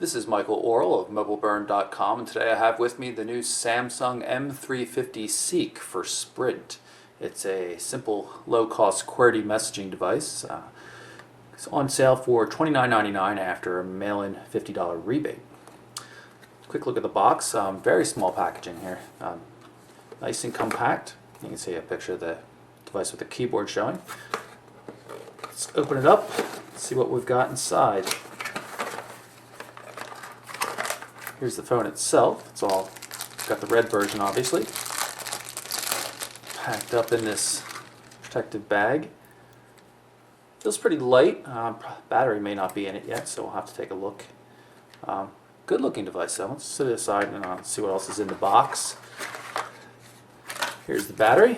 This is Michael Orrell of MobileBurn.com, and today I have with me the new Samsung M350 Seek for Sprint. It's a simple, low-cost QWERTY messaging device. It's on sale for $29.99 after a mail-in $50 rebate. Quick look at the box. Very small packaging here. Nice and compact. You can see a picture of the device with the keyboard showing. Let's open it up, see what we've got inside. Here's the phone itself. It's all got the red version, obviously. Packed up in this protective bag. Feels pretty light. Battery may not be in it yet, so we'll have to take a look. Good looking device though. Let's set it aside and see what else is in the box. Here's the battery.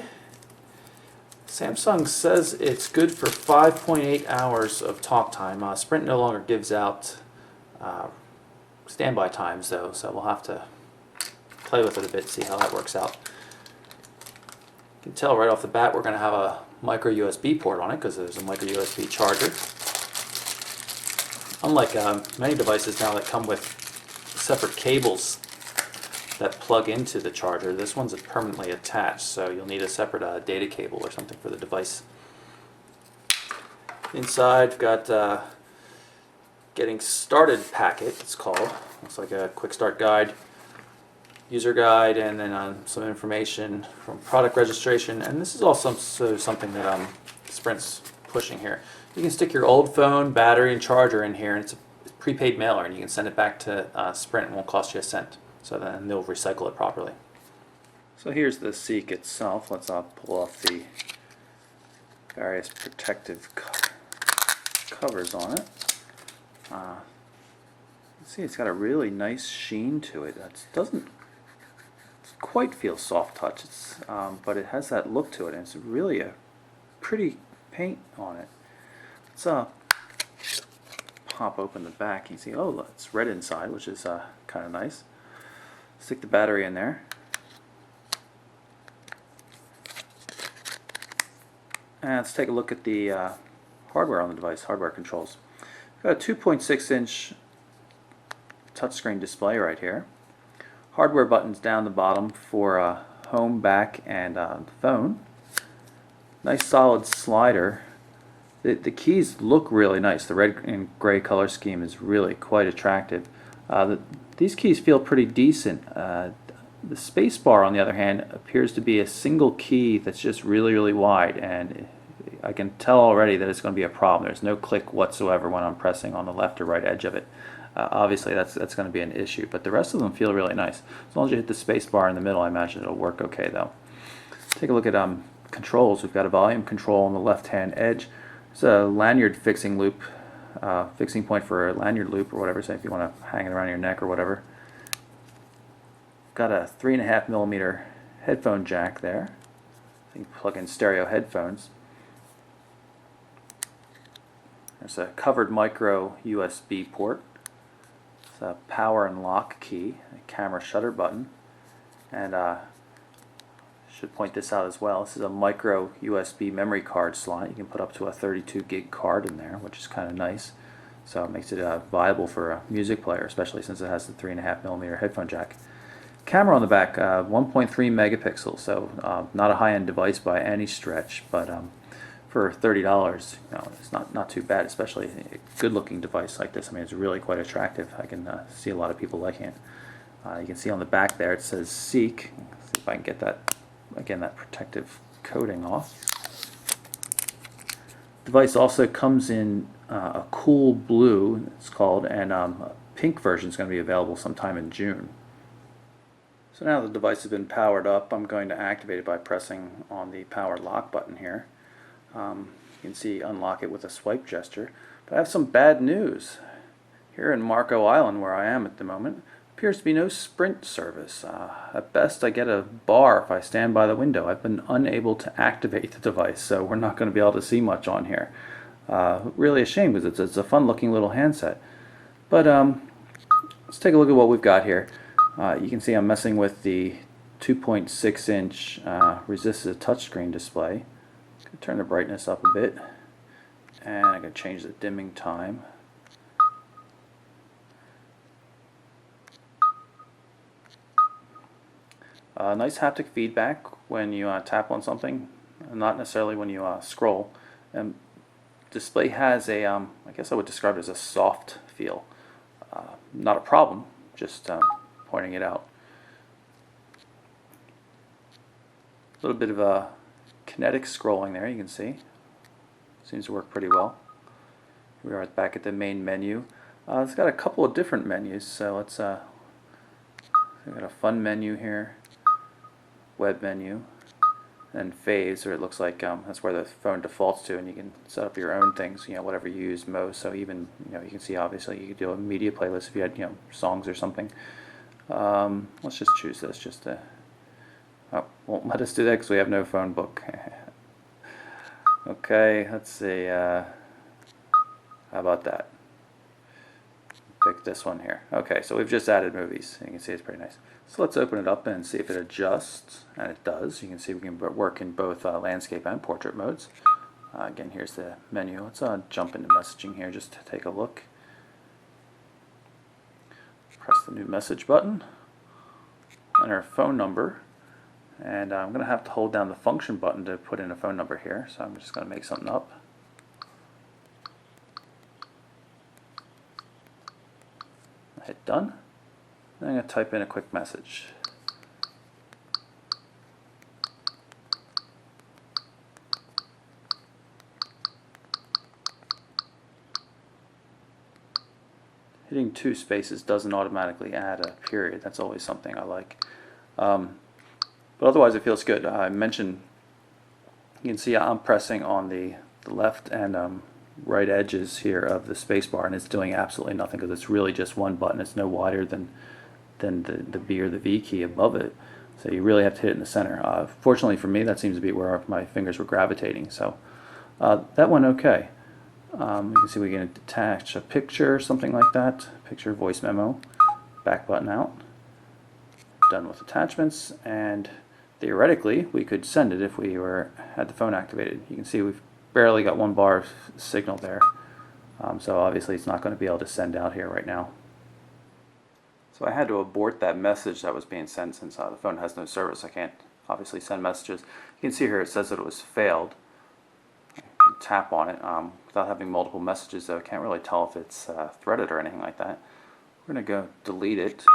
Samsung says it's good for 5.8 hours of talk time. Sprint no longer gives out standby times though, so we'll have to play with it a bit, see how that works out. You can tell right off the bat we're going to have a micro USB port on it because there's a micro USB charger. Unlike many devices now that come with separate cables that plug into the charger, this one's permanently attached, so you'll need a separate data cable or something for the device. Inside we've got Getting Started packet, it's called. Looks like a quick start guide, user guide, and then some information from product registration. And this is also something that Sprint's pushing here. You can stick your old phone, battery, and charger in here, and it's a prepaid mailer, and you can send it back to Sprint. It won't cost you a cent. So then they'll recycle it properly. So here's the Seek itself. Let's pull off the various protective covers on it. See, it's got a really nice sheen to it. It doesn't quite feel soft touch, but it has that look to it, and it's really a pretty paint on it. Let's pop open the back. You can see, oh, it's red inside, which is kind of nice. Stick the battery in there. And let's take a look at the hardware on the device, hardware controls. Got a 2.6-inch touchscreen display right here. Hardware buttons down the bottom for home, back, and the phone. Nice solid slider. The keys look really nice. The red and gray color scheme is really quite attractive. These keys feel pretty decent. The space bar, on the other hand, appears to be a single key that's just really wide, and I can tell already that it's going to be a problem. There's no click whatsoever when I'm pressing on the left or right edge of it. Obviously that's going to be an issue, but the rest of them feel really nice. As long as you hit the space bar in the middle, I imagine it'll work okay though. Take a look at controls. We've got a volume control on the left hand edge. It's a lanyard fixing loop, fixing point for a lanyard loop or whatever, say if you want to hang it around your neck or whatever. Got a 3.5mm headphone jack there. So you can plug in stereo headphones. There's a covered micro USB port. It's a power and lock key, a camera shutter button, and should point this out as well. This is a micro USB memory card slot. You can put up to a 32 gig card in there, which is kind of nice. So it makes it viable for a music player, especially since it has the 3.5mm headphone jack. Camera on the back, 1.3 megapixels, so not a high-end device by any stretch, but for $30, it's not too bad, especially a good-looking device like this. I mean, it's really quite attractive. I can see a lot of people liking it. You can see on the back there it says Seek. Let's see if I can get that, again, that protective coating off. The device also comes in a cool blue, it's called, and a pink version is going to be available sometime in June. So now the device has been powered up, I'm going to activate it by pressing on the power lock button here. You can see unlock it with a swipe gesture. But I have some bad news. Here in Marco Island, where I am at the moment, appears to be no Sprint service. At best I get a bar if I stand by the window. I've been unable to activate the device, so we're not going to be able to see much on here. Really a shame because it's a fun looking little handset. But let's take a look at what we've got here. You can see I'm messing with the 2.6-inch resistive touchscreen display. Turn the brightness up a bit, and I can change the dimming time. Nice haptic feedback when you tap on something, not necessarily when you scroll. And display has a, I guess I would describe it as a soft feel. Not a problem, just pointing it out. A little bit of a kinetic scrolling there, you can see. Seems to work pretty well. Here we are back at the main menu. It's got a couple of different menus, so let's we've got a fun menu here, web menu, and phase, or it looks like that's where the phone defaults to, and you can set up your own things, whatever you use most. So even, you can see obviously you could do a media playlist if you had, songs or something. Let's just choose this just to, oh, won't let us do that because we have no phone book. Okay, let's see, how about that? Pick this one here. Okay, so we've just added movies. You can see it's pretty nice. So let's open it up and see if it adjusts, and it does. You can see we can work in both landscape and portrait modes. Again, here's the menu. Let's jump into messaging here just to take a look. Press the new message button, enter a phone number, and I'm going to have to hold down the function button to put in a phone number here, so I'm just going to make something up. Hit done. Then I'm going to type in a quick message. Hitting 2 spaces doesn't automatically add a period. That's always something I like. But otherwise it feels good. I mentioned, you can see I'm pressing on the left and right edges here of the spacebar, and it's doing absolutely nothing because it's really just one button. It's no wider than the B or the V key above it. So you really have to hit it in the center. Fortunately for me, that seems to be where my fingers were gravitating. So that went okay. You can see we can attach a picture, something like that. Picture, voice memo, back button out. Done with attachments, and theoretically we could send it if we had the phone activated. You can see we've barely got 1 bar of signal there. So obviously it's not going to be able to send out here right now. So I had to abort that message that was being sent since the phone has no service. I can't obviously send messages. You can see here it says that it was failed. I can tap on it without having multiple messages, though I can't really tell if it's threaded or anything like that. We're going to go delete it.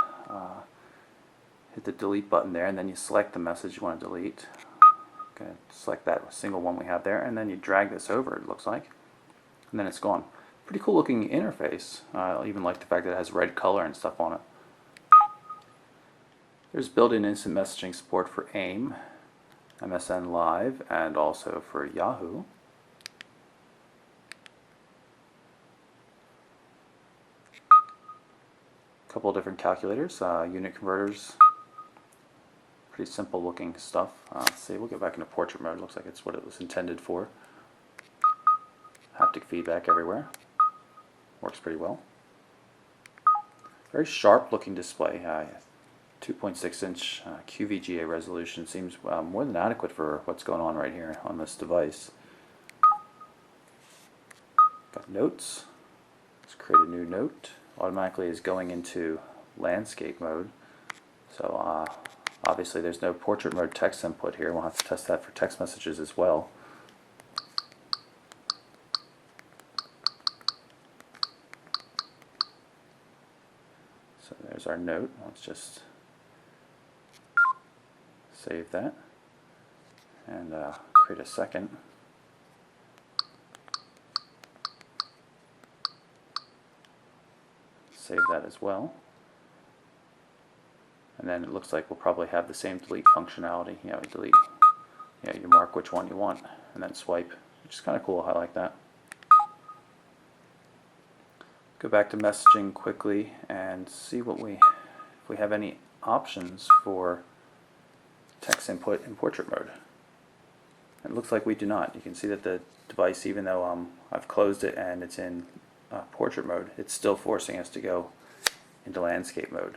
Hit the delete button there, and then you select the message you want to delete. Okay, select that single one we have there, and then you drag this over, it looks like, and then it's gone. Pretty cool looking interface. I even like the fact that it has red color and stuff on it. There's built-in instant messaging support for AIM, MSN Live, and also for Yahoo. A couple of different calculators, unit converters. Pretty simple looking stuff. Let's see, we'll get back into portrait mode. Looks like it's what it was intended for. Haptic feedback everywhere. Works pretty well. Very sharp looking display. 2.6 inch QVGA resolution seems more than adequate for what's going on right here on this device. Got notes. Let's create a new note. Automatically is going into landscape mode. So obviously there's no portrait mode text input here. We'll have to test that for text messages as well. So there's our note. Let's just save that and create a second. Save that as well. And then it looks like we'll probably have the same delete functionality. Delete. You mark which one you want and then swipe, which is kind of cool. I like that. Go back to messaging quickly and see what if we have any options for text input in portrait mode. It looks like we do not. You can see that the device, even though I've closed it and it's in portrait mode, it's still forcing us to go into landscape mode.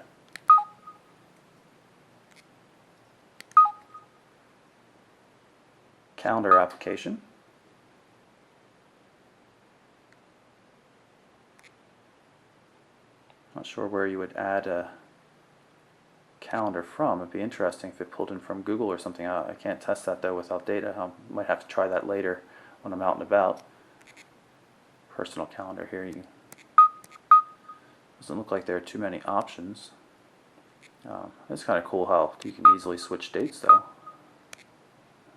Calendar application. Not sure where you would add a calendar from. It'd be interesting if it pulled in from Google or something. I can't test that though without data. I might have to try that later when I'm out and about. Personal calendar here. Doesn't look like there are too many options. It's kind of cool how you can easily switch dates though.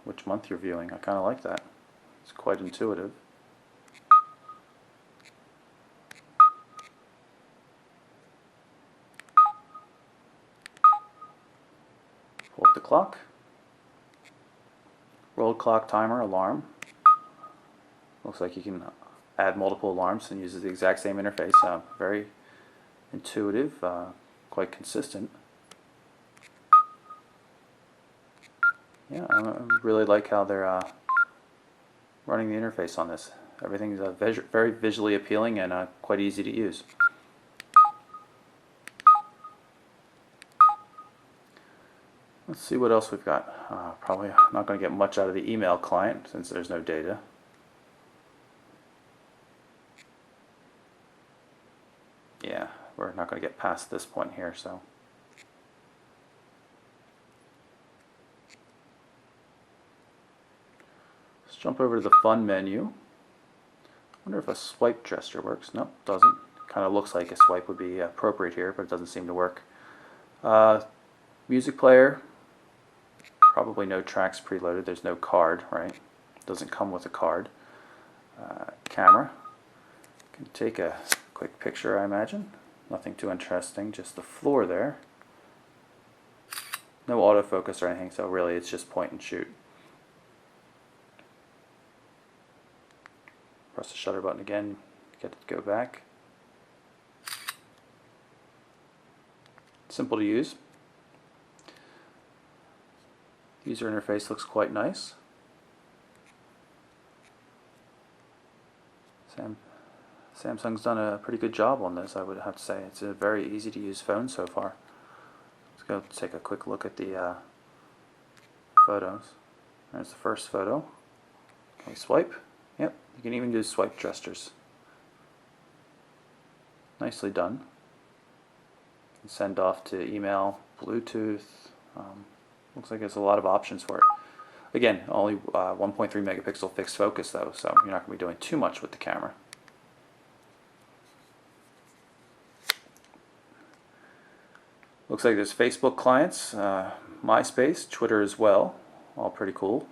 Which month you're viewing. I kind of like that. It's quite intuitive. Pull up the clock. Rolled clock, timer, alarm. Looks like you can add multiple alarms and uses the exact same interface. Very intuitive, quite consistent. Yeah, I really like how they're running the interface on this. Everything's very visually appealing and quite easy to use. Let's see what else we've got. Probably not going to get much out of the email client since there's no data. Yeah, we're not going to get past this point here, so. Let's jump over to the Fun menu. I wonder if a swipe gesture works. Nope, doesn't. Kind of looks like a swipe would be appropriate here, but it doesn't seem to work. Music player. Probably no tracks preloaded. There's no card, right? Doesn't come with a card. Camera. Can take a quick picture, I imagine. Nothing too interesting, just the floor there. No autofocus or anything, so really it's just point and shoot. Press the shutter button again, get it to go back. Simple to use. User interface looks quite nice. Samsung's done a pretty good job on this, I would have to say. It's a very easy to use phone so far. Let's go take a quick look at the photos. There's the first photo. Can we swipe? Yep, you can even do swipe gestures. Nicely done. You can send off to email, Bluetooth. Looks like there's a lot of options for it. Again, only 1.3 megapixel fixed focus though, so you're not going to be doing too much with the camera. Looks like there's Facebook clients, MySpace, Twitter as well, all pretty cool.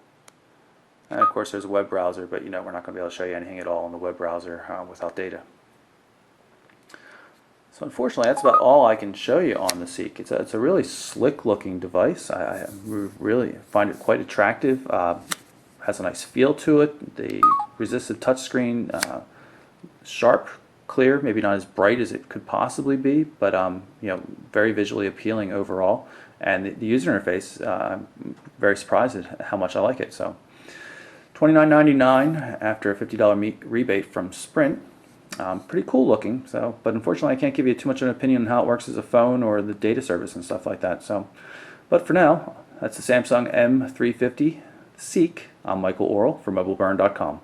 And of course there's a web browser, but we're not going to be able to show you anything at all in the web browser without data. So unfortunately that's about all I can show you on the Seek. It's a really slick looking device. I really find it quite attractive. Has a nice feel to it. The resistive touchscreen, sharp, clear, maybe not as bright as it could possibly be, but very visually appealing overall. And the user interface, I'm very surprised at how much I like it. So $29.99 after a $50 rebate from Sprint. Pretty cool looking, but unfortunately I can't give you too much of an opinion on how it works as a phone or the data service and stuff like that. But for now, that's the Samsung M350 Seek. I'm Michael Orrell for MobileBurn.com.